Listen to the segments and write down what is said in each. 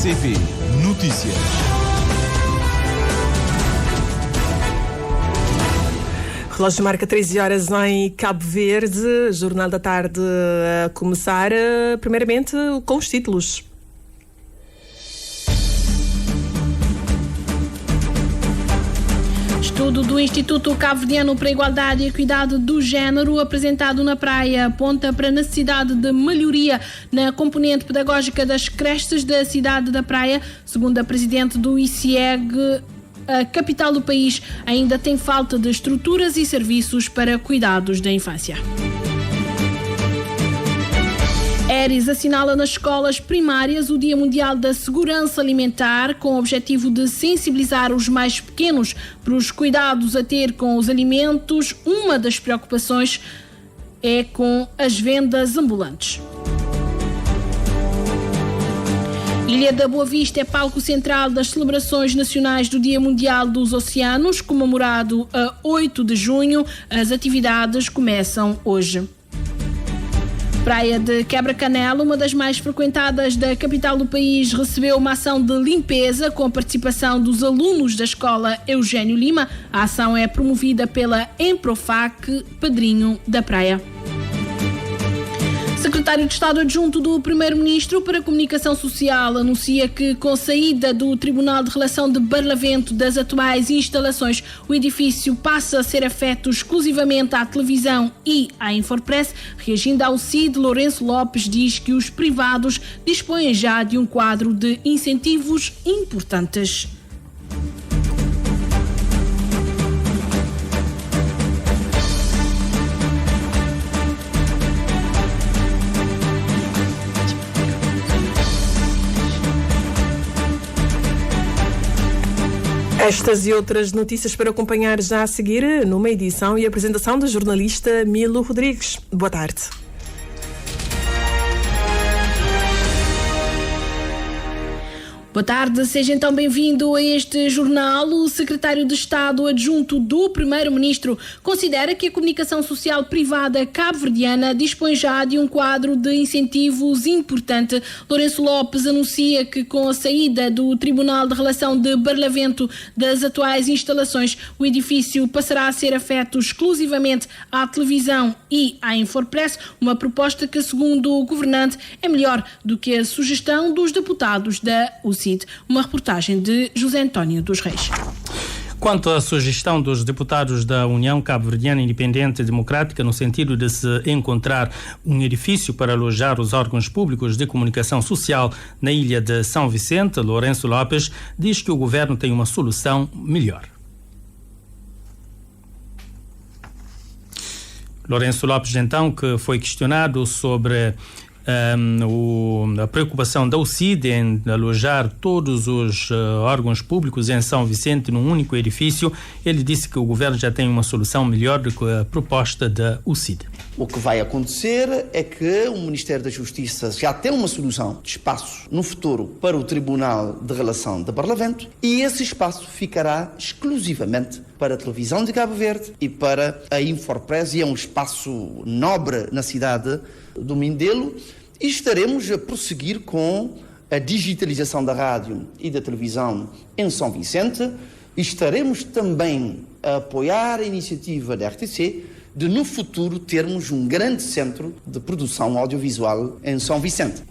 RCV Notícias. Relógio marca 13 horas em Cabo Verde. Jornal da Tarde a começar, primeiramente com os títulos. Estudo do Instituto Cabo-Verdiano para a Igualdade e Equidade do Género, apresentado na praia, aponta para a necessidade de melhoria na componente pedagógica das creches da cidade da Praia. Segundo a presidente do ICEG, a capital do país ainda tem falta de estruturas e serviços para cuidados da infância. Eris assinala nas escolas primárias o Dia Mundial da Segurança Alimentar, com o objetivo de sensibilizar os mais pequenos para os cuidados a ter com os alimentos. Uma das preocupações é com as vendas ambulantes. Ilha da Boa Vista é palco central das celebrações nacionais do Dia Mundial dos Oceanos, comemorado a 8 de junho. As atividades começam hoje. Praia de Quebra-Canela, uma das mais frequentadas da capital do país, recebeu uma ação de limpeza com a participação dos alunos da escola Eugênio Lima. A ação é promovida pela Emprofac, padrinho da praia. Secretário de Estado Adjunto do Primeiro-Ministro para a Comunicação Social anuncia que, com a saída do Tribunal de Relação de Barlavento das atuais instalações, o edifício passa a ser afeto exclusivamente à televisão e à Infopress. Reagindo ao CID, Lourenço Lopes diz que os privados dispõem já de um quadro de incentivos importantes. Estas e outras notícias para acompanhar já a seguir numa edição e apresentação da jornalista Milo Rodrigues. Boa tarde. Boa tarde, seja então bem-vindo a este jornal. O secretário de Estado Adjunto do Primeiro-Ministro considera que a comunicação social privada cabo-verdiana dispõe já de um quadro de incentivos importante. Lourenço Lopes anuncia que, com a saída do Tribunal de Relação de Barlavento das atuais instalações, o edifício passará a ser afeto exclusivamente à televisão e à Infopress, uma proposta que, segundo o governante, é melhor do que a sugestão dos deputados da UCID. Uma reportagem de José António dos Reis. Quanto à sugestão dos deputados da União Cabo-Verdiana Independente e Democrática, no sentido de se encontrar um edifício para alojar os órgãos públicos de comunicação social na ilha de São Vicente, Lourenço Lopes diz que o governo tem uma solução melhor. Lourenço Lopes, então, que foi questionado sobre a preocupação da UCID em alojar todos os órgãos públicos em São Vicente num único edifício. Ele disse que o governo já tem uma solução melhor do que a proposta da UCID. O que vai acontecer é que o Ministério da Justiça já tem uma solução de espaço no futuro para o Tribunal de Relação de Barlavento e esse espaço ficará exclusivamente para a televisão de Cabo Verde e para a Infopress, e é um espaço nobre na cidade do Mindelo, e estaremos a prosseguir com a digitalização da rádio e da televisão em São Vicente, e estaremos também a apoiar a iniciativa da RTC de, no futuro, termos um grande centro de produção audiovisual em São Vicente.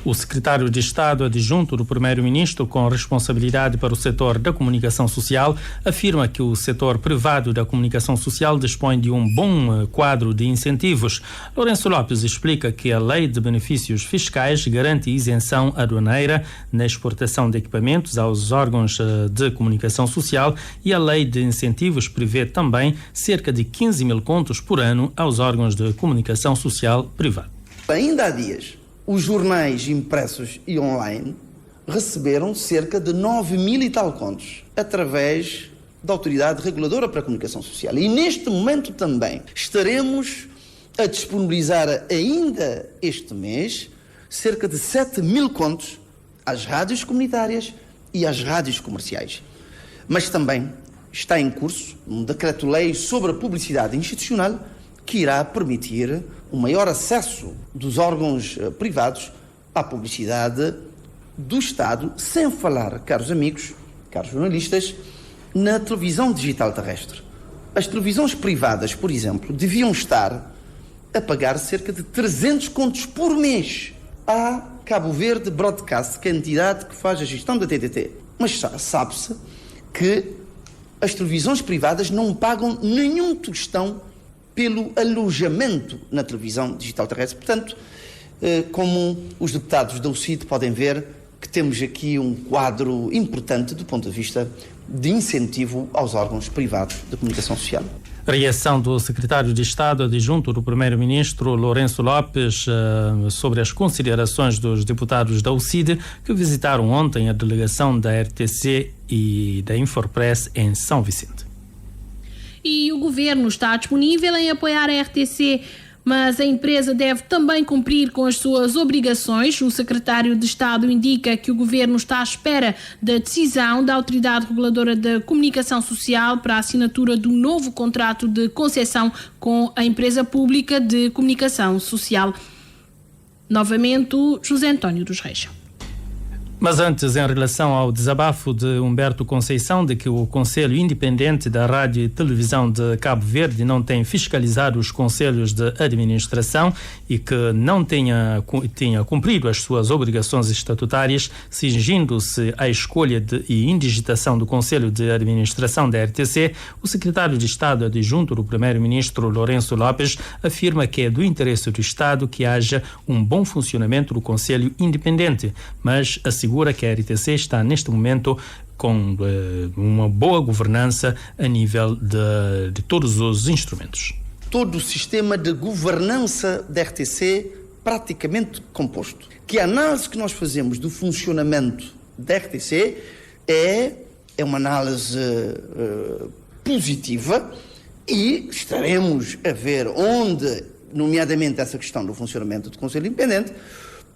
O secretário de Estado Adjunto do Primeiro-Ministro, com responsabilidade para o setor da comunicação social, afirma que o setor privado da comunicação social dispõe de um bom quadro de incentivos. Lourenço Lopes explica que a Lei de Benefícios Fiscais garante isenção aduaneira na exportação de equipamentos aos órgãos de comunicação social e a Lei de Incentivos prevê também cerca de 15 mil contos por ano aos órgãos de comunicação social privado. Ainda há dias, os jornais impressos e online receberam cerca de 9 mil e tal contos através da Autoridade Reguladora para a Comunicação Social. E neste momento também estaremos a disponibilizar ainda este mês cerca de 7 mil contos às rádios comunitárias e às rádios comerciais. Mas também está em curso um decreto-lei sobre a publicidade institucional que irá permitir um maior acesso dos órgãos privados à publicidade do Estado, sem falar, caros amigos, caros jornalistas, na televisão digital terrestre. As televisões privadas, por exemplo, deviam estar a pagar cerca de 300 contos por mês à Cabo Verde Broadcast, que é a entidade que faz a gestão da TTT. Mas sabe-se que as televisões privadas não pagam nenhum tostão pelo alojamento na televisão digital terrestre. Portanto, como os deputados da UCID podem ver, que temos aqui um quadro importante do ponto de vista de incentivo aos órgãos privados de comunicação social. A reação do secretário de Estado adjunto do primeiro-ministro Lourenço Lopes sobre as considerações dos deputados da UCID que visitaram ontem a delegação da RTC e da Infopress em São Vicente. E o governo está disponível em apoiar a RTC, mas a empresa deve também cumprir com as suas obrigações. O secretário de Estado indica que o governo está à espera da decisão da Autoridade Reguladora da Comunicação Social para a assinatura do novo contrato de concessão com a empresa pública de comunicação social. Novamente, José António dos Reis. Mas antes, em relação ao desabafo de Humberto Conceição de que o Conselho Independente da Rádio e Televisão de Cabo Verde não tem fiscalizado os conselhos de administração e que não tenha cumprido as suas obrigações estatutárias, cingindo-se à escolha e indigitação do Conselho de Administração da RTC, o secretário de Estado adjunto do primeiro-ministro Lourenço Lopes afirma que é do interesse do Estado que haja um bom funcionamento do Conselho Independente, mas assegura que a RTC está neste momento com uma boa governança a nível de todos os instrumentos. Todo o sistema de governança da RTC praticamente composto. Que a análise que nós fazemos do funcionamento da RTC é uma análise positiva e estaremos a ver onde, nomeadamente essa questão do funcionamento do Conselho Independente,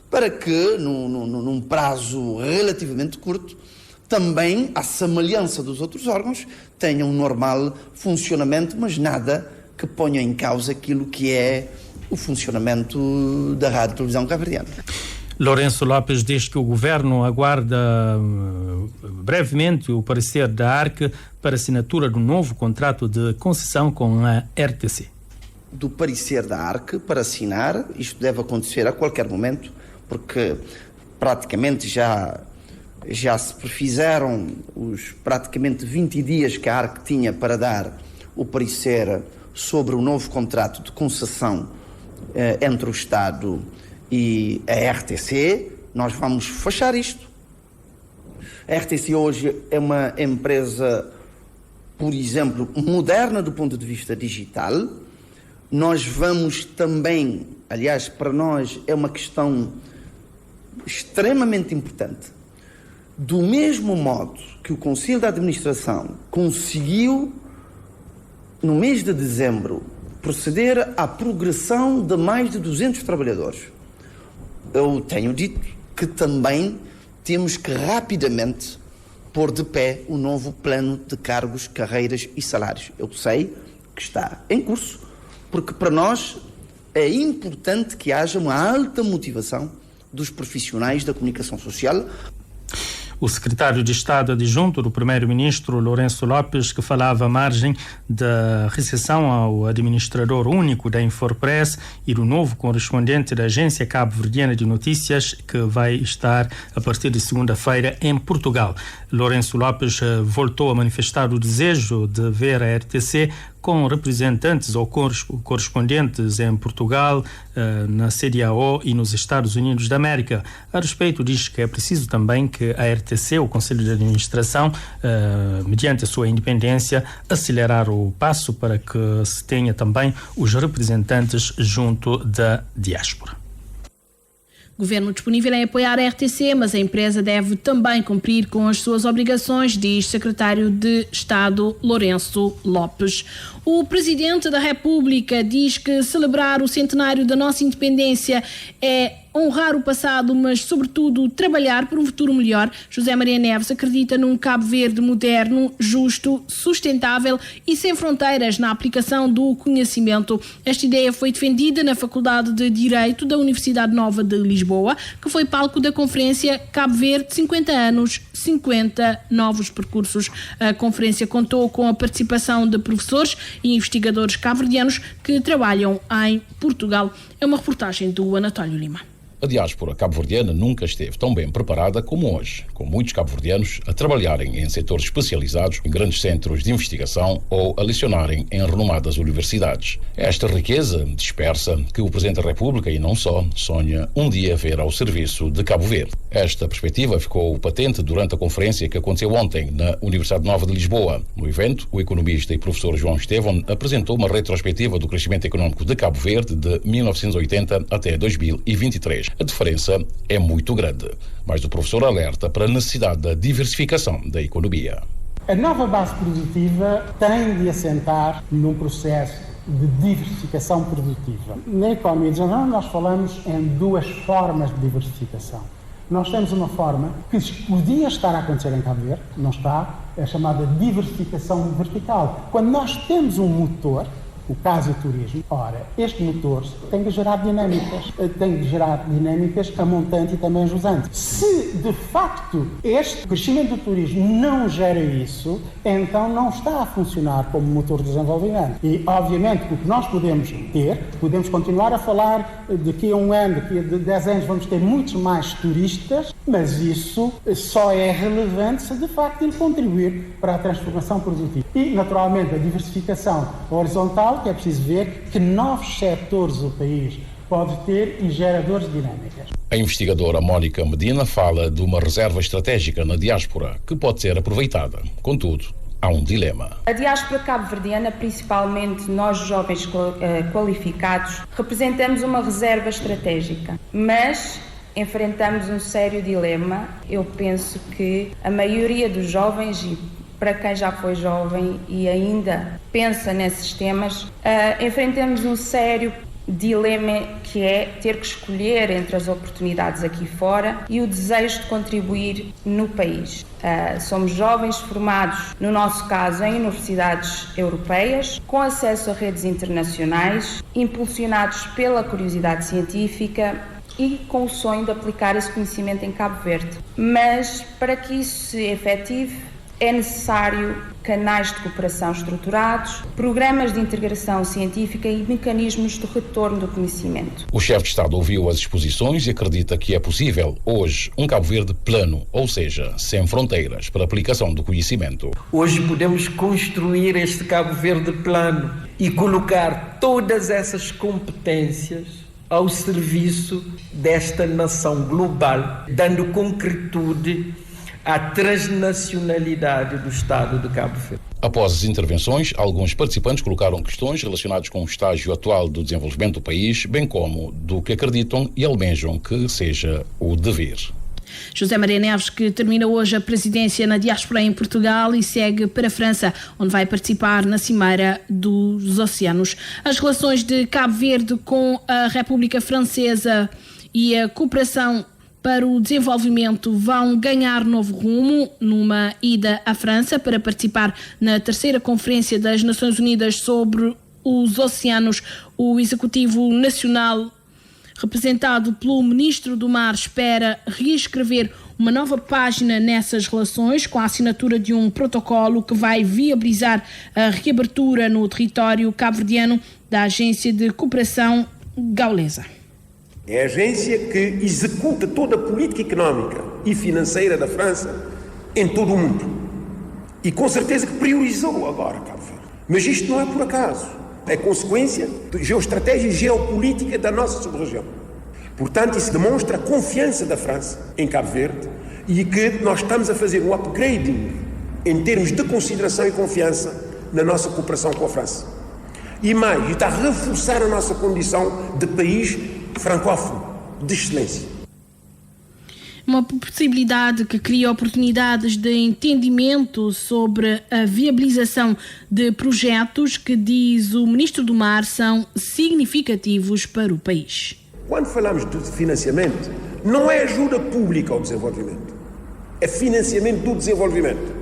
para que, num prazo relativamente curto, também, à semelhança dos outros órgãos, tenha um normal funcionamento, mas nada que ponha em causa aquilo que é o funcionamento da Rádio e Televisão Cabo-Verdiana. Lourenço Lopes diz que o governo aguarda brevemente o parecer da ARC para assinatura do novo contrato de concessão com a RTC. Do parecer da ARC para assinar, isto deve acontecer a qualquer momento, porque praticamente já se prefizeram os praticamente 20 dias que a ARC tinha para dar o parecer sobre o novo contrato de concessão entre o Estado e a RTC. Nós vamos fechar isto. A RTC hoje é uma empresa, por exemplo, moderna do ponto de vista digital. Nós vamos também, aliás, para nós é uma questão extremamente importante. Do mesmo modo que o Conselho de Administração conseguiu, no mês de dezembro, proceder à progressão de mais de 200 trabalhadores, eu tenho dito que também temos que rapidamente pôr de pé o novo plano de cargos, carreiras e salários. Eu sei que está em curso, porque para nós é importante que haja uma alta motivação dos profissionais da comunicação social. O secretário de Estado adjunto do primeiro-ministro Lourenço Lopes, que falava à margem da recepção ao administrador único da Infopress e do novo correspondente da Agência Cabo-Verdiana de Notícias, que vai estar a partir de segunda-feira em Portugal. Lourenço Lopes voltou a manifestar o desejo de ver a RTC com representantes ou correspondentes em Portugal, na CDAO e nos Estados Unidos da América. A respeito, diz que é preciso também que a RTC, o Conselho de Administração, mediante a sua independência, acelerar o passo para que se tenha também os representantes junto da diáspora. Governo disponível em apoiar a RTC, mas a empresa deve também cumprir com as suas obrigações, diz secretário de Estado Lourenço Lopes. O Presidente da República diz que celebrar o centenário da nossa independência é honrar o passado, mas sobretudo trabalhar por um futuro melhor. José Maria Neves acredita num Cabo Verde moderno, justo, sustentável e sem fronteiras na aplicação do conhecimento. Esta ideia foi defendida na Faculdade de Direito da Universidade Nova de Lisboa, que foi palco da conferência Cabo Verde 50 anos, 50 novos percursos. A conferência contou com a participação de professores e investigadores cabo-verdianos que trabalham em Portugal. É uma reportagem do Anatólio Lima. A diáspora cabo-verdiana nunca esteve tão bem preparada como hoje, com muitos cabo-verdianos a trabalharem em setores especializados em grandes centros de investigação ou a lecionarem em renomadas universidades. É esta riqueza dispersa que o Presidente da República, e não só, sonha um dia ver ao serviço de Cabo Verde. Esta perspectiva ficou patente durante a conferência que aconteceu ontem na Universidade Nova de Lisboa. No evento, o economista e professor João Estevão apresentou uma retrospectiva do crescimento económico de Cabo Verde de 1980 até 2023. A diferença é muito grande, mas o professor alerta para a necessidade da diversificação da economia. A nova base produtiva tem de assentar num processo de diversificação produtiva. Na economia de geral, nós falamos em duas formas de diversificação. Nós temos uma forma que podia estar a acontecer em Cabo Verde, não está, é a chamada diversificação vertical. Quando nós temos um motor, o caso do turismo, ora, este motor tem que gerar dinâmicas a montante e também a jusante. Se, de facto, este crescimento do turismo não gera isso, então não está a funcionar como motor de desenvolvimento. E, obviamente, o que nós podemos continuar a falar daqui a um ano, daqui a 10 anos, vamos ter muitos mais turistas, mas isso só é relevante se, de facto, ele contribuir para a transformação produtiva. E, naturalmente, a diversificação horizontal, que é preciso ver que novos setores o país pode ter e geradores de dinâmicas. A investigadora Mónica Medina fala de uma reserva estratégica na diáspora que pode ser aproveitada. Contudo, há um dilema. A diáspora cabo-verdiana, principalmente nós jovens qualificados, representamos uma reserva estratégica, mas enfrentamos um sério dilema. Eu penso que a maioria dos jovens, e para quem já foi jovem e ainda pensa nesses temas, enfrentamos um sério dilema, que é ter que escolher entre as oportunidades aqui fora e o desejo de contribuir no país. Somos jovens formados, no nosso caso, em universidades europeias, com acesso a redes internacionais, impulsionados pela curiosidade científica e com o sonho de aplicar esse conhecimento em Cabo Verde. Mas, para que isso se efetive, é necessário canais de cooperação estruturados, programas de integração científica e mecanismos de retorno do conhecimento. O chefe de Estado ouviu as exposições e acredita que é possível, hoje, um Cabo Verde plano, ou seja, sem fronteiras, para a aplicação do conhecimento. Hoje podemos construir este Cabo Verde plano e colocar todas essas competências ao serviço desta nação global, dando concretude à transnacionalidade do Estado de Cabo Verde. Após as intervenções, alguns participantes colocaram questões relacionadas com o estágio atual do desenvolvimento do país, bem como do que acreditam e almejam que seja o dever. José Maria Neves, que termina hoje a presidência na diáspora em Portugal e segue para a França, onde vai participar na Cimeira dos Oceanos. As relações de Cabo Verde com a República Francesa e a cooperação para o desenvolvimento vão ganhar novo rumo numa ida à França para participar na 3ª Conferência das Nações Unidas sobre os Oceanos. O Executivo Nacional, representado pelo Ministro do Mar, espera reescrever uma nova página nessas relações com a assinatura de um protocolo que vai viabilizar a reabertura no território cabo-verdiano da Agência de Cooperação Gaulesa. É a agência que executa toda a política económica e financeira da França em todo o mundo. E com certeza que priorizou agora Cabo Verde. Mas isto não é por acaso. É consequência de geoestratégia e geopolítica da nossa sub-região. Portanto, isso demonstra a confiança da França em Cabo Verde e que nós estamos a fazer um upgrading em termos de consideração e confiança na nossa cooperação com a França. E mais, está a reforçar a nossa condição de país francófono, de excelência. Uma possibilidade que cria oportunidades de entendimento sobre a viabilização de projetos que, diz o Ministro do Mar, são significativos para o país. Quando falamos de financiamento, não é ajuda pública ao desenvolvimento, é financiamento do desenvolvimento.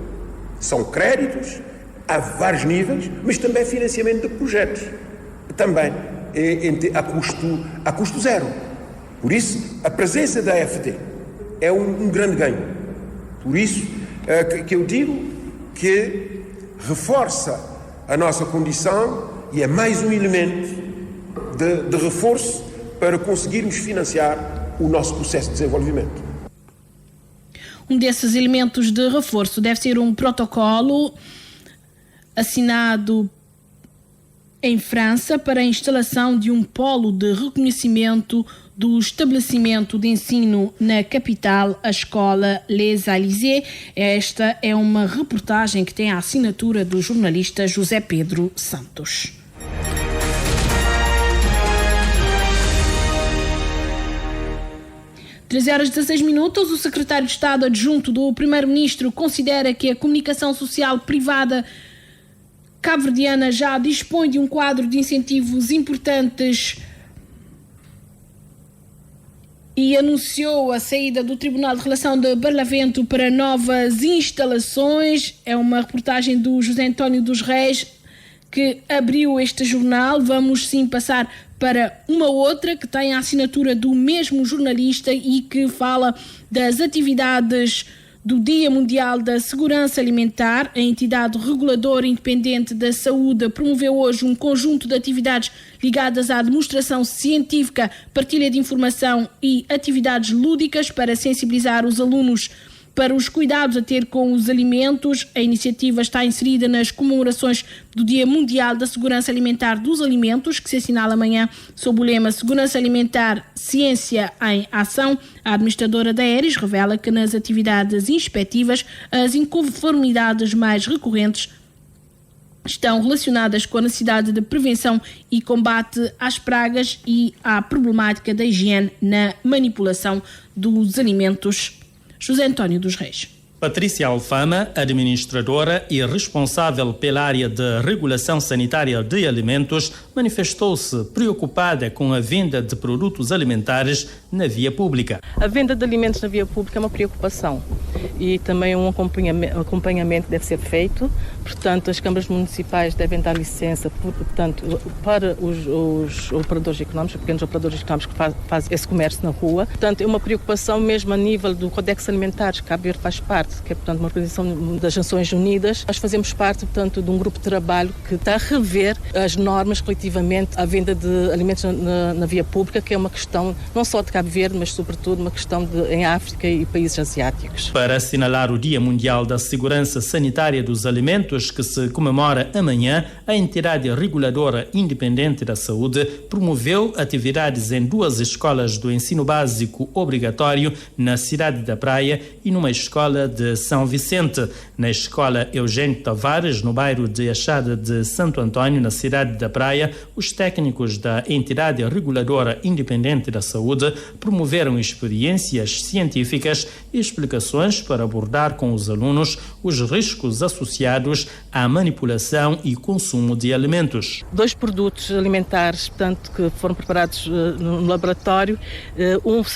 São créditos a vários níveis, mas também financiamento de projetos, também a custo zero. Por isso, a presença da AfD é um grande ganho. Por isso que eu digo que reforça a nossa condição e é mais um elemento de reforço para conseguirmos financiar o nosso processo de desenvolvimento. Um desses elementos de reforço deve ser um protocolo assinado em França para a instalação de um polo de reconhecimento do estabelecimento de ensino na capital, a escola Les Alizés. Esta é uma reportagem que tem a assinatura do jornalista José Pedro Santos. Às 13h16, o secretário de Estado adjunto do Primeiro-Ministro considera que a comunicação social privada cabo-verdiana já dispõe de um quadro de incentivos importantes e anunciou a saída do Tribunal de Relação de Barlavento para novas instalações. É uma reportagem do José António dos Reis que abriu este jornal. Vamos sim passar para uma outra que tem a assinatura do mesmo jornalista e que fala das atividades do Dia Mundial da Segurança Alimentar. A entidade reguladora independente da saúde promoveu hoje um conjunto de atividades ligadas à demonstração científica, partilha de informação e atividades lúdicas para sensibilizar os alunos para os cuidados a ter com os alimentos. A iniciativa está inserida nas comemorações do Dia Mundial da Segurança Alimentar dos Alimentos, que se assinala amanhã sob o lema Segurança Alimentar, Ciência em Ação. A administradora da Aeris revela que nas atividades inspectivas as inconformidades mais recorrentes estão relacionadas com a necessidade de prevenção e combate às pragas e à problemática da higiene na manipulação dos alimentos. José António dos Reis. Patrícia Alfama, administradora e responsável pela área de regulação sanitária de alimentos, manifestou-se preocupada com a venda de produtos alimentares na via pública. A venda de alimentos na via pública é uma preocupação e também um acompanhamento deve ser feito. Portanto, as câmaras municipais devem dar licença para os operadores económicos, os pequenos operadores económicos que fazem esse comércio na rua. Portanto, é uma preocupação mesmo a nível do Codex Alimentar, que Cabo Verde faz parte, que é, portanto, uma organização das Nações Unidas. Nós fazemos parte, portanto, de um grupo de trabalho que está a rever as normas relativamente à venda de alimentos na via pública, que é uma questão não só de Cabo Verde, mas sobretudo uma questão em África e países asiáticos. Para assinalar o Dia Mundial da Segurança Sanitária dos Alimentos, que se comemora amanhã, a entidade reguladora independente da saúde promoveu atividades em 2 escolas do ensino básico obrigatório na cidade da Praia e numa escola de São Vicente. Na escola Eugênio Tavares, no bairro de Achada de Santo Antônio, na cidade da Praia, os técnicos da entidade reguladora independente da saúde promoveram experiências científicas e explicações para abordar com os alunos os riscos associados à manipulação e consumo de alimentos. 2 produtos alimentares, portanto, que foram preparados no laboratório,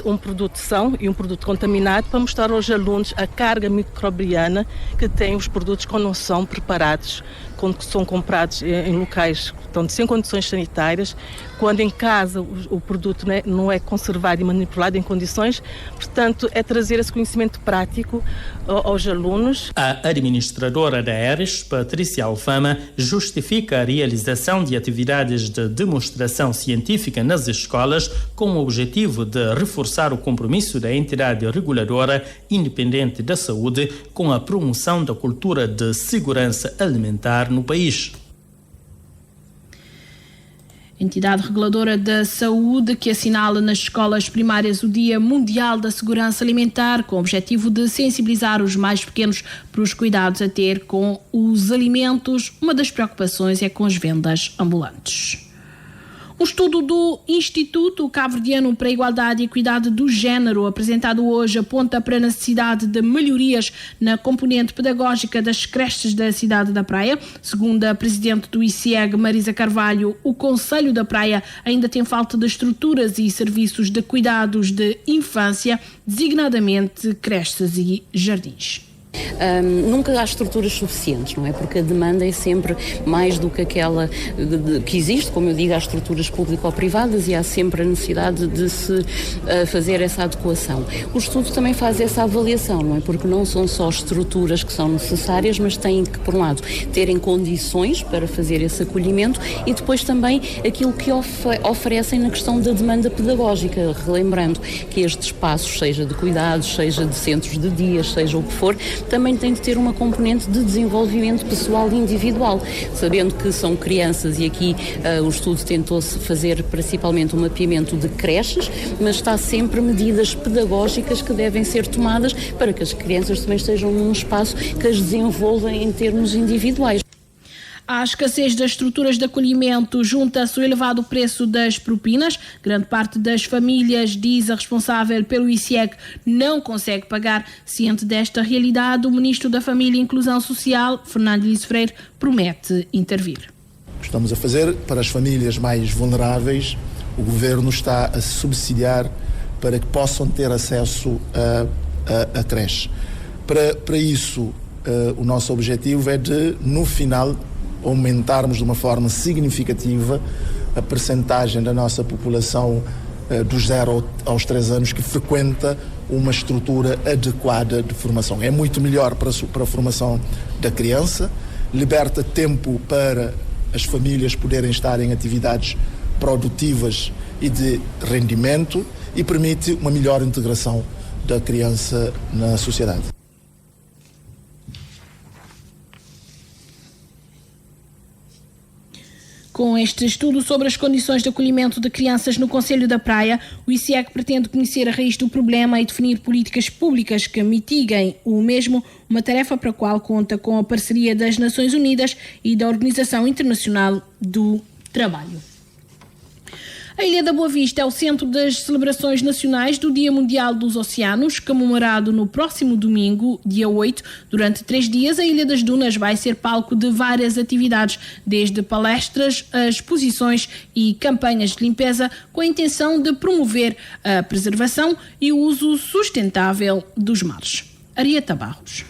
um produto são e um produto contaminado, para mostrar aos alunos a carga microbiana que têm os produtos quando não são preparados, quando são comprados em locais sem condições sanitárias, quando em casa o produto não é conservado e manipulado em condições. Portanto, é trazer esse conhecimento prático aos alunos. A administradora da Aeris, Patrícia Alfama, justifica a realização de atividades de demonstração científica nas escolas com o objetivo de reforçar o compromisso da entidade reguladora independente da saúde com a promoção da cultura de segurança alimentar no país. Entidade reguladora da saúde que assinala nas escolas primárias o Dia Mundial da Segurança Alimentar, com o objetivo de sensibilizar os mais pequenos para os cuidados a ter com os alimentos. Uma das preocupações é com as vendas ambulantes. Um estudo do Instituto Cabo-Verdiano para a Igualdade e Equidade do Género, apresentado hoje, aponta para a necessidade de melhorias na componente pedagógica das creches da cidade da Praia. Segundo a presidente do ICEG, Marisa Carvalho, o Conselho da Praia ainda tem falta de estruturas e serviços de cuidados de infância, designadamente creches e jardins. Nunca há estruturas suficientes, não é? Porque a demanda é sempre mais do que aquela que existe, como eu digo, há estruturas público-privadas e há sempre a necessidade de se fazer essa adequação. O estudo também faz essa avaliação, não é? Porque não são só estruturas que são necessárias, mas têm que, por um lado, terem condições para fazer esse acolhimento e depois também aquilo que oferecem na questão da demanda pedagógica, relembrando que estes espaços, seja de cuidados, seja de centros de dias, seja o que for, também tem de ter uma componente de desenvolvimento pessoal e individual, sabendo que são crianças e aqui o estudo tentou-se fazer principalmente um mapeamento de creches, mas está sempre medidas pedagógicas que devem ser tomadas para que as crianças também estejam num espaço que as desenvolva em termos individuais. À escassez das estruturas de acolhimento junta-se o elevado preço das propinas. Grande parte das famílias, diz a responsável pelo ICEG, não consegue pagar. Ciente desta realidade, o Ministro da Família e Inclusão Social, Fernando Liz Freire, promete intervir. Estamos a fazer para as famílias mais vulneráveis. O Governo está a subsidiar para que possam ter acesso a creche. Para isso, o nosso objetivo é de, no final, aumentarmos de uma forma significativa a percentagem da nossa população dos 0 aos 3 anos que frequenta uma estrutura adequada de formação. É muito melhor para a formação da criança, liberta tempo para as famílias poderem estar em atividades produtivas e de rendimento e permite uma melhor integração da criança na sociedade. Com este estudo sobre as condições de acolhimento de crianças no Conselho da Praia, o ICEG pretende conhecer a raiz do problema e definir políticas públicas que mitiguem o mesmo, uma tarefa para a qual conta com a parceria das Nações Unidas e da Organização Internacional do Trabalho. A Ilha da Boa Vista é o centro das celebrações nacionais do Dia Mundial dos Oceanos, comemorado no próximo domingo, dia 8. Durante 3 dias, a Ilha das Dunas vai ser palco de várias atividades, desde palestras, exposições e campanhas de limpeza, com a intenção de promover a preservação e o uso sustentável dos mares. Arieta Barros.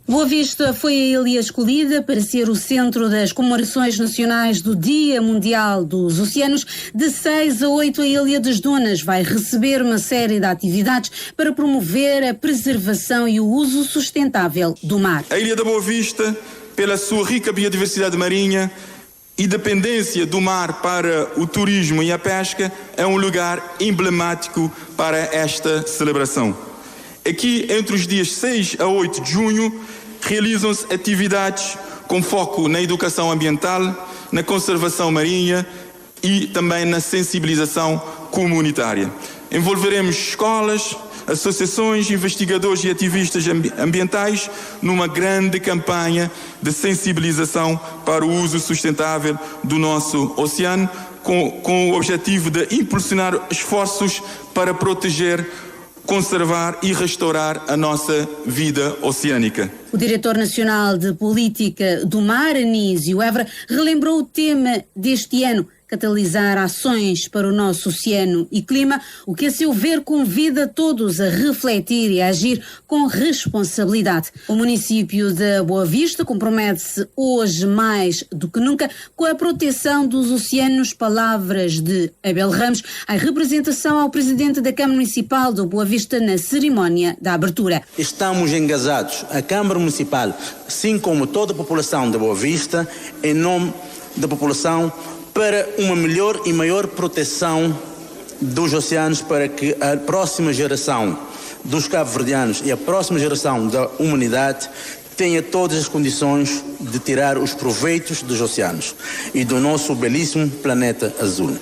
Boa Vista foi a ilha escolhida para ser o centro das comemorações nacionais do Dia Mundial dos Oceanos. De 6 a 8, a Ilha das Dunas vai receber uma série de atividades para promover a preservação e o uso sustentável do mar. A Ilha da Boa Vista, pela sua rica biodiversidade marinha e dependência do mar para o turismo e a pesca, é um lugar emblemático para esta celebração. Aqui, entre os dias 6 a 8 de junho, realizam-se atividades com foco na educação ambiental, na conservação marinha e também na sensibilização comunitária. Envolveremos escolas, associações, investigadores e ativistas ambientais numa grande campanha de sensibilização para o uso sustentável do nosso oceano, com o objetivo de impulsionar esforços para proteger, conservar e restaurar a nossa vida oceânica. O diretor nacional de Política do Mar, Anísio Évora, relembrou o tema deste ano: catalisar ações para o nosso oceano e clima, o que, a seu ver, convida todos a refletir e a agir com responsabilidade. O município de Boa Vista compromete-se hoje mais do que nunca com a proteção dos oceanos. Palavras de Abel Ramos, em representação ao presidente da Câmara Municipal de Boa Vista na cerimónia da abertura. Estamos engajados, a Câmara Municipal, assim como toda a população de Boa Vista, em nome da população, para uma melhor e maior proteção dos oceanos, para que a próxima geração dos cabo-verdianos e a próxima geração da humanidade tenha todas as condições de tirar os proveitos dos oceanos e do nosso belíssimo planeta azul.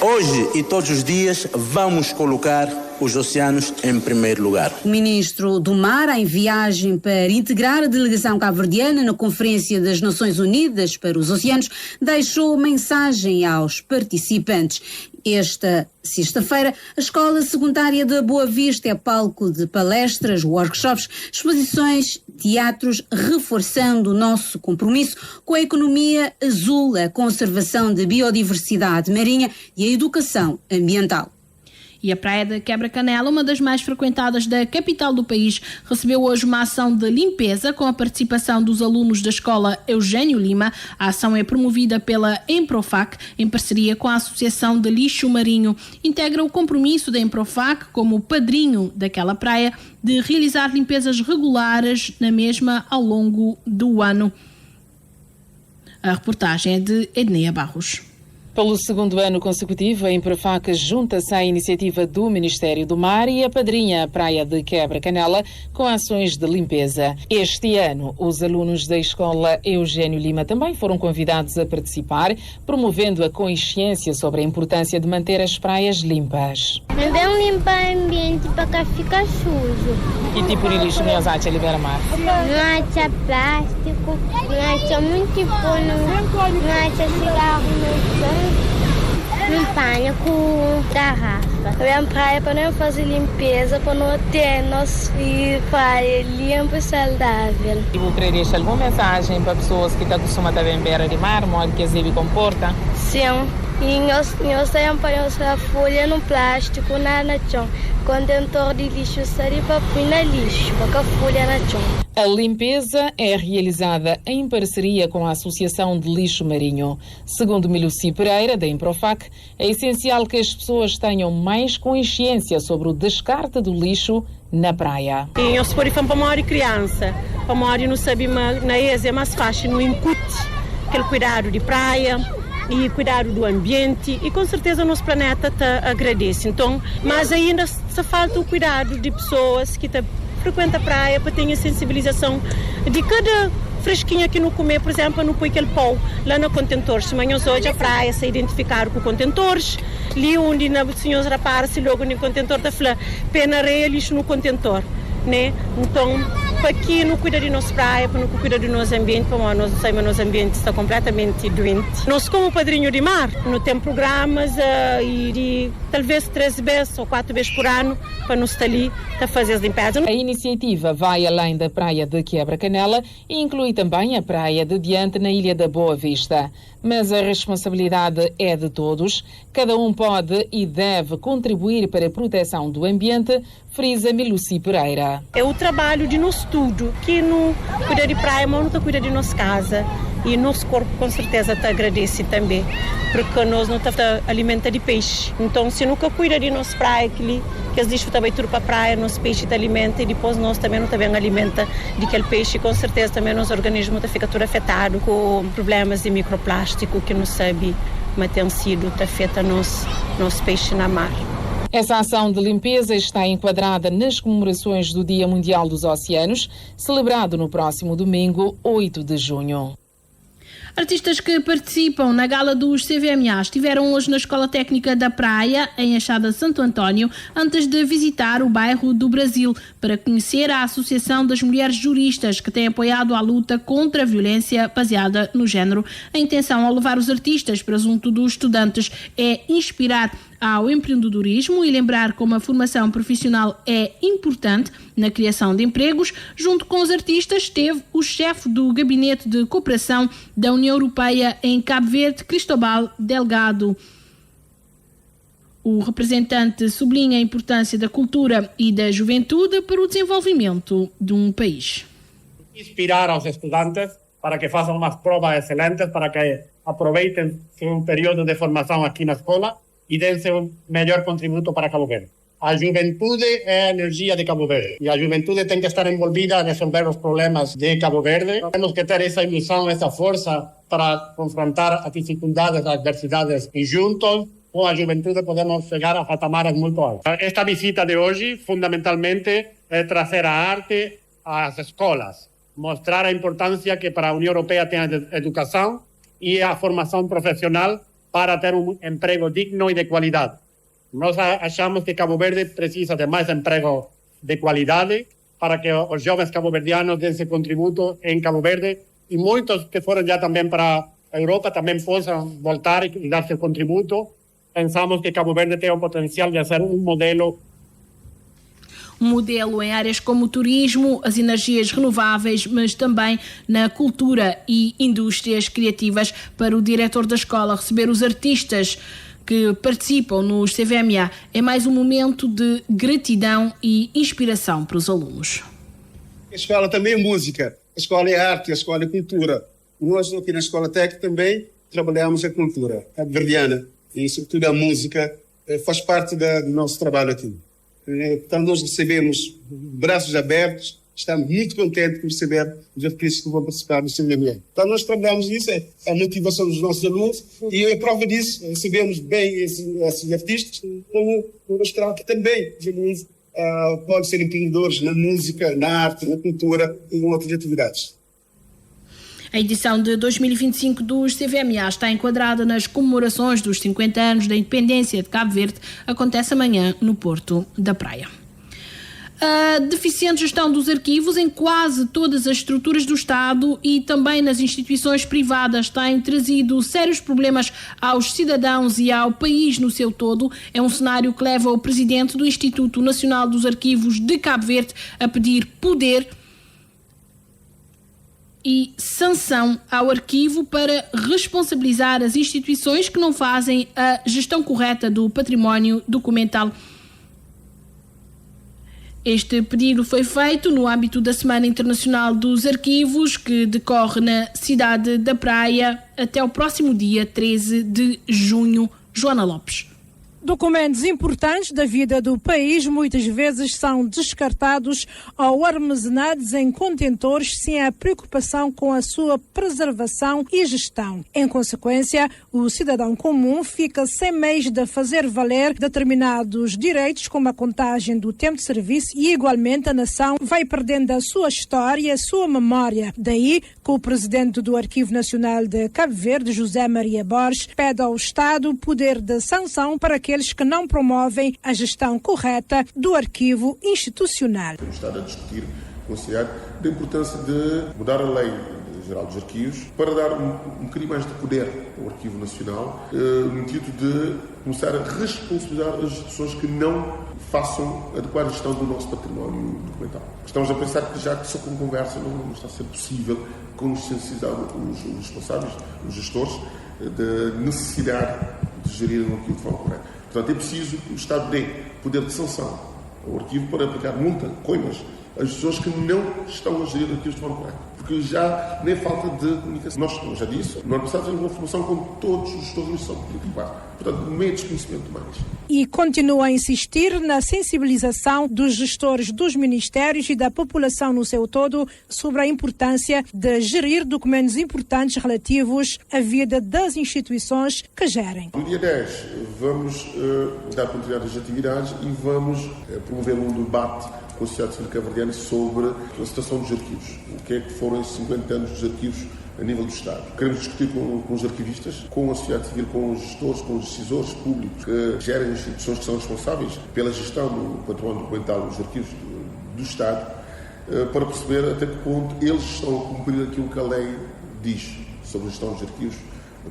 Hoje e todos os dias vamos colocar os oceanos em primeiro lugar. O ministro do Mar, em viagem para integrar a delegação cabo-verdiana na Conferência das Nações Unidas para os Oceanos, deixou mensagem aos participantes. Esta sexta-feira, a Escola Secundária da Boa Vista é palco de palestras, workshops, exposições, teatros, reforçando o nosso compromisso com a economia azul, a conservação da biodiversidade marinha e a educação ambiental. E a Praia da Quebra-Canela, uma das mais frequentadas da capital do país, recebeu hoje uma ação de limpeza com a participação dos alunos da Escola Eugênio Lima. A ação é promovida pela Emprofac, em parceria com a Associação de Lixo Marinho. Integra o compromisso da Emprofac, como padrinho daquela praia, de realizar limpezas regulares na mesma ao longo do ano. A reportagem é de Edneia Barros. Pelo segundo ano consecutivo, a Emprofac junta-se à iniciativa do Ministério do Mar e apadrinha a Praia de Quebra-Canela com ações de limpeza. Este ano, os alunos da Escola Eugênio Lima também foram convidados a participar, promovendo a consciência sobre a importância de manter as praias limpas. Não vamos limpar o ambiente para cá ficar sujo. Que tipo de lixo não acha a liberar? Não acha plástico, não acha muito pano, não acha cigarro, não panha com garrafa. Vem praia para não fazer limpeza, para não ter nosso praia limpa e saudável. E você queria deixar alguma mensagem para pessoas que estão acostumadas a ver beira de mar, modo que se comporta? Sim. E nós temos para usar folha no plástico, na chão. Contentor de lixo seria para pôr na lixo, para a folha na chão. A limpeza é realizada em parceria com a Associação de Lixo Marinho. Segundo Miluci Pereira, da Emprofac, é essencial que as pessoas tenham mais consciência sobre o descarte do lixo na praia. E eu se for para uma criança, para uma não sabe, na ESA é mais fácil, no incute aquele cuidado de praia e cuidado do ambiente, e com certeza o nosso planeta te agradece. Então, mas ainda se falta o cuidado de pessoas que frequentam a praia para ter a sensibilização de cada fresquinha que não comer, por exemplo, não põe aquele pau lá no contentor. Se amanhã hoje a praia se identificar com contentores, ali onde os senhores rapazes logo no contentor da flor, pena areia, lixo no contentor, né? Então, para que não cuida de nossa praia, para não cuida do nosso ambiente, para nós não sabemos que nosso ambiente está completamente doente. Nós, como padrinho de mar, não temos programas e talvez 3 vezes ou 4 vezes por ano para nos estar ali a fazer as limpezas. A iniciativa vai além da Praia de Quebra-Canela e inclui também a Praia de Diante na Ilha da Boa Vista. Mas a responsabilidade é de todos. Cada um pode e deve contribuir para a proteção do ambiente, frisa Miluci Pereira. É o trabalho de nós tudo, que não cuida de praia, mas não está cuida de nossa casa. E nosso corpo com certeza te agradece também, porque nós não estamos alimenta de peixe. Então, se nunca cuida de nossa praia, que as lixos também tudo para a praia, nosso peixe te alimenta, e depois nós também não também alimenta de aquele peixe, com certeza também nosso organismo fica todo afetado com problemas de microplástico que não sabe, mas tem sido afeta nosso peixe na mar. Essa ação de limpeza está enquadrada nas comemorações do Dia Mundial dos Oceanos, celebrado no próximo domingo, 8 de junho. Artistas que participam na gala dos CVMA estiveram hoje na Escola Técnica da Praia, em Achada Santo António, antes de visitar o bairro do Brasil, para conhecer a Associação das Mulheres Juristas, que tem apoiado a luta contra a violência baseada no género. A intenção ao levar os artistas para junto dos estudantes é inspirar ao empreendedorismo e lembrar como a formação profissional é importante na criação de empregos. Junto com os artistas esteve o chefe do Gabinete de Cooperação da União Europeia em Cabo Verde, Cristóbal Delgado. O representante sublinha a importância da cultura e da juventude para o desenvolvimento de um país. Inspirar aos estudantes para que façam umas provas excelentes, para que aproveitem um período de formação aqui na escola e dêem um melhor contributo para Cabo Verde. A juventude é a energia de Cabo Verde e a juventude tem que estar envolvida a resolver os problemas de Cabo Verde. Temos que ter essa ilusão, essa força para confrontar as dificuldades, as adversidades, e juntos com a juventude podemos chegar a patamares muito altos. Esta visita de hoje, fundamentalmente, é trazer a arte às escolas, mostrar a importância que para a União Europeia tem a educação e a formação profissional para ter um emprego digno e de qualidade. Nós achamos que Cabo Verde precisa de mais emprego de qualidade para que os jovens cabo-verdianos deem esse contributo em Cabo Verde e muitos que foram já também para a Europa também possam voltar e dar seu contributo. Pensamos que Cabo Verde tem o potencial de ser um modelo em áreas como o turismo, as energias renováveis, mas também na cultura e indústrias criativas. Para o diretor da escola, receber os artistas que participam nos CVMA é mais um momento de gratidão e inspiração para os alunos. A escola também é música, a escola é arte, a escola é cultura. Nós aqui na Escola Técnica também trabalhamos a cultura cabo-verdiana e sobretudo a música faz parte do nosso trabalho aqui. Então nós recebemos braços abertos, estamos muito contentes por receber os artistas que vão participar do CVMA. Então nós trabalhamos isso, a motivação dos nossos alunos, e a prova disso, recebemos bem esses artistas, como mostrar que também os alunos podem ser empreendedores na música, na arte, na cultura e em outras atividades. A edição de 2025 dos CVMA está enquadrada nas comemorações dos 50 anos da independência de Cabo Verde. Acontece amanhã no Porto da Praia. A deficiente gestão dos arquivos em quase todas as estruturas do Estado e também nas instituições privadas tem trazido sérios problemas aos cidadãos e ao país no seu todo. É um cenário que leva o presidente do Instituto Nacional dos Arquivos de Cabo Verde a pedir poder e sanção ao arquivo para responsabilizar as instituições que não fazem a gestão correta do património documental. Este pedido foi feito no âmbito da Semana Internacional dos Arquivos, que decorre na cidade da Praia até o próximo dia 13 de junho. Joana Lopes. Documentos importantes da vida do país muitas vezes são descartados ou armazenados em contentores sem a preocupação com a sua preservação e gestão. Em consequência, o cidadão comum fica sem meios de fazer valer determinados direitos, como a contagem do tempo de serviço, e igualmente a nação vai perdendo a sua história e a sua memória. Daí que o presidente do Arquivo Nacional de Cabo Verde, José Maria Borges, pede ao Estado poder de sanção para aqueles que não promovem a gestão correta do arquivo institucional. Temos estado a discutir com a sociedade da importância de mudar a Lei Geral dos Arquivos para dar um bocadinho mais de poder ao Arquivo Nacional, no intuito de começar a responsabilizar as instituições que não façam adequada gestão do nosso património documental. Estamos a pensar que já que só com conversa não está a ser possível consciencializar os responsáveis, os gestores, da necessidade de gerir o arquivo de forma correta. Portanto, é preciso que o Estado dê poder de sanção ao arquivo para aplicar multa, coimas, às pessoas que não estão a gerir arquivos de forma correta. Porque já nem falta de comunicação. Nós, como já disse, no ano passado tivemos uma formação com todos os gestores de administração pública. Portanto, meio desconhecimento mais. E continua a insistir na sensibilização dos gestores dos ministérios e da população no seu todo sobre a importância de gerir documentos importantes relativos à vida das instituições que gerem. No dia 10 vamos dar continuidade às atividades e vamos promover um debate com a sociedade civil cabo-verdiana sobre a situação dos arquivos. O que é que foram esses 50 anos dos arquivos a nível do Estado. Queremos discutir com os arquivistas, com a sociedade civil, com os gestores, com os decisores públicos que gerem as instituições que são responsáveis pela gestão do património documental dos arquivos do Estado, para perceber até que ponto eles estão a cumprir aquilo que a lei diz sobre a gestão dos arquivos,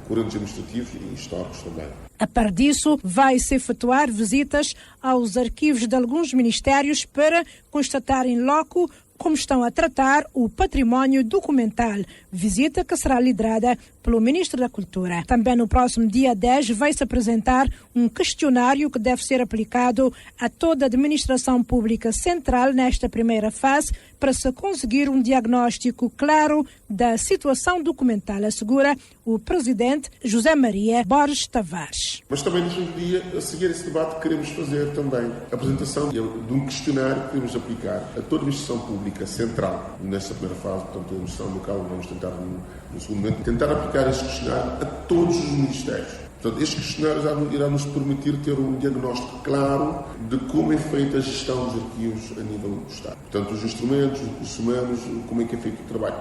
curantes administrativos e históricos também. A par disso, vai-se efetuar visitas aos arquivos de alguns ministérios para constatar em loco como estão a tratar o património documental, visita que será liderada pelo Ministro da Cultura. Também no próximo dia 10 vai-se apresentar um questionário que deve ser aplicado a toda a administração pública central nesta primeira fase para se conseguir um diagnóstico claro da situação documental, assegura o Presidente José Maria Borges Tavares. Mas também neste dia, a seguir esse debate, queremos fazer também a apresentação de um questionário que queremos aplicar a toda a administração pública central nesta primeira fase, portanto a administração local, vamos tentar no segundo momento, tentar aplicar este questionário a todos os ministérios. Portanto, este questionário irá nos permitir ter um diagnóstico claro de como é feita a gestão dos arquivos a nível do Estado. Portanto, os instrumentos, os humanos, como é que é feito o trabalho.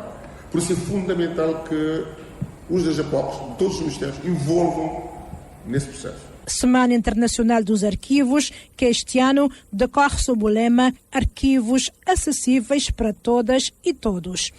Por isso é fundamental que os DGPOPs, todos os ministérios, envolvam nesse processo. Semana Internacional dos Arquivos, que este ano decorre sob o lema Arquivos acessíveis para todas e todos.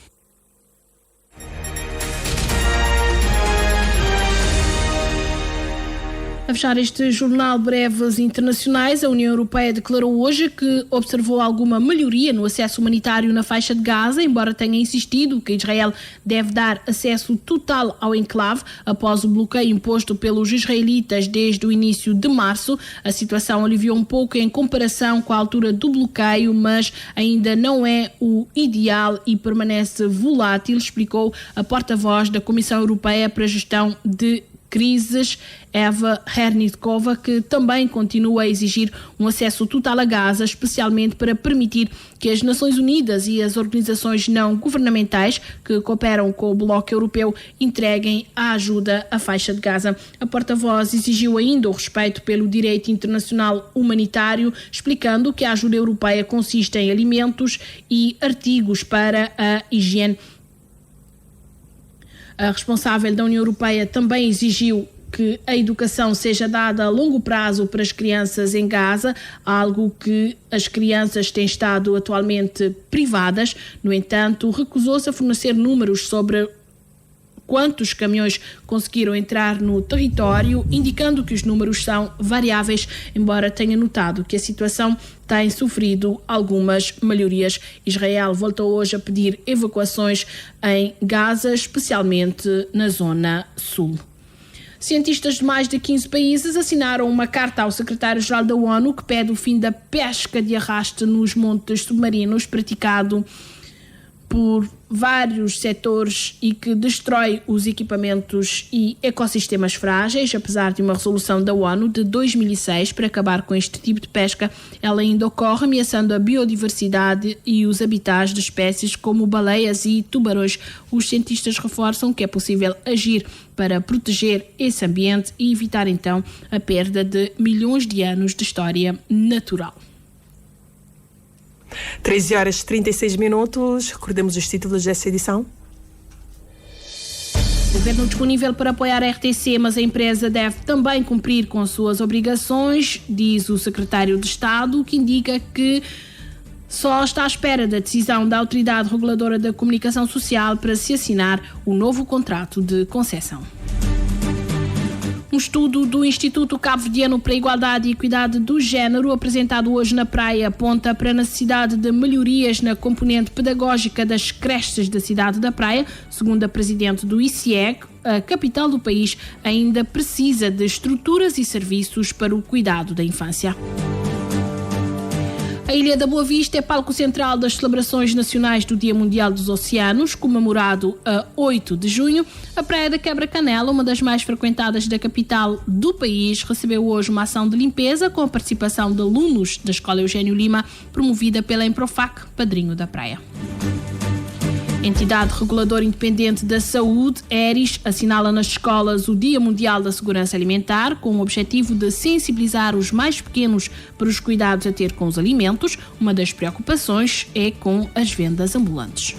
A fechar este jornal Breves Internacionais, a União Europeia declarou hoje que observou alguma melhoria no acesso humanitário na faixa de Gaza, embora tenha insistido que Israel deve dar acesso total ao enclave após o bloqueio imposto pelos israelitas desde o início de março. A situação aliviou um pouco em comparação com a altura do bloqueio, mas ainda não é o ideal e permanece volátil, explicou a porta-voz da Comissão Europeia para a Gestão de Crises, Eva Hernitkova, que também continua a exigir um acesso total a Gaza, especialmente para permitir que as Nações Unidas e as organizações não governamentais que cooperam com o Bloco Europeu entreguem a ajuda à faixa de Gaza. A porta-voz exigiu ainda o respeito pelo direito internacional humanitário, explicando que a ajuda europeia consiste em alimentos e artigos para a higiene. A responsável da União Europeia também exigiu que a educação seja dada a longo prazo para as crianças em Gaza, algo que as crianças têm estado atualmente privadas. No entanto, recusou-se a fornecer números sobre quantos caminhões conseguiram entrar no território, indicando que os números são variáveis, embora tenha notado que a situação tem sofrido algumas melhorias. Israel voltou hoje a pedir evacuações em Gaza, especialmente na zona sul. Cientistas de mais de 15 países assinaram uma carta ao secretário-geral da ONU que pede o fim da pesca de arraste nos montes submarinos, praticado por vários setores e que destrói os equipamentos e ecossistemas frágeis. Apesar de uma resolução da ONU de 2006 para acabar com este tipo de pesca, ela ainda ocorre, ameaçando a biodiversidade e os habitats de espécies como baleias e tubarões. Os cientistas reforçam que é possível agir para proteger esse ambiente e evitar então a perda de milhões de anos de história natural. 13h36. Recordemos os títulos desta edição. Governo disponível para apoiar a RTC, mas a empresa deve também cumprir com as suas obrigações, diz o secretário de Estado, que indica que só está à espera da decisão da Autoridade Reguladora da Comunicação Social para se assinar o novo contrato de concessão. Um estudo do Instituto Cabo-Verdiano para a Igualdade e Equidade do Género, apresentado hoje na Praia, aponta para a necessidade de melhorias na componente pedagógica das creches da cidade da Praia. Segundo a presidente do ICEC, a capital do país ainda precisa de estruturas e serviços para o cuidado da infância. A Ilha da Boa Vista é palco central das celebrações nacionais do Dia Mundial dos Oceanos, comemorado a 8 de junho. A Praia da Quebra-Canela, uma das mais frequentadas da capital do país, recebeu hoje uma ação de limpeza com a participação de alunos da Escola Eugênio Lima, promovida pela Emprofac, padrinho da praia. Entidade Reguladora Independente da Saúde, ERIS, assinala nas escolas o Dia Mundial da Segurança Alimentar, com o objetivo de sensibilizar os mais pequenos para os cuidados a ter com os alimentos. Uma das preocupações é com as vendas ambulantes.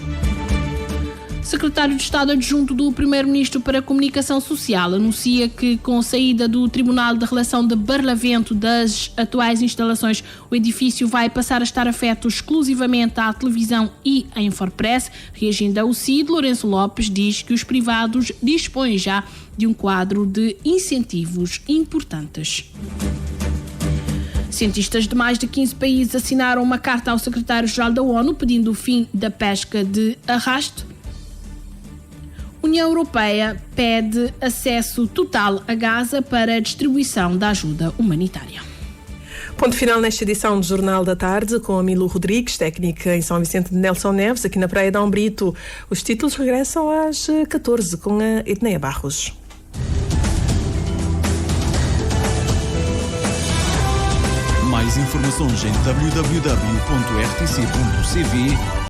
Secretário de Estado Adjunto do Primeiro-Ministro para a Comunicação Social anuncia que, com a saída do Tribunal de Relação de Barlavento das atuais instalações, o edifício vai passar a estar afeto exclusivamente à televisão e à Infopress. Reagindo ao CID, Lourenço Lopes diz que os privados dispõem já de um quadro de incentivos importantes. Cientistas de mais de 15 países assinaram uma carta ao secretário-geral da ONU pedindo o fim da pesca de arrasto. União Europeia pede acesso total a Gaza para a distribuição da ajuda humanitária. Ponto final nesta edição do Jornal da Tarde, com a Milu Rodrigues, técnica em São Vicente de Nelson Neves, aqui na Praia de Ambrito. Os títulos regressam às 14 com a Edneia Barros. Mais informações em www.rtc.cv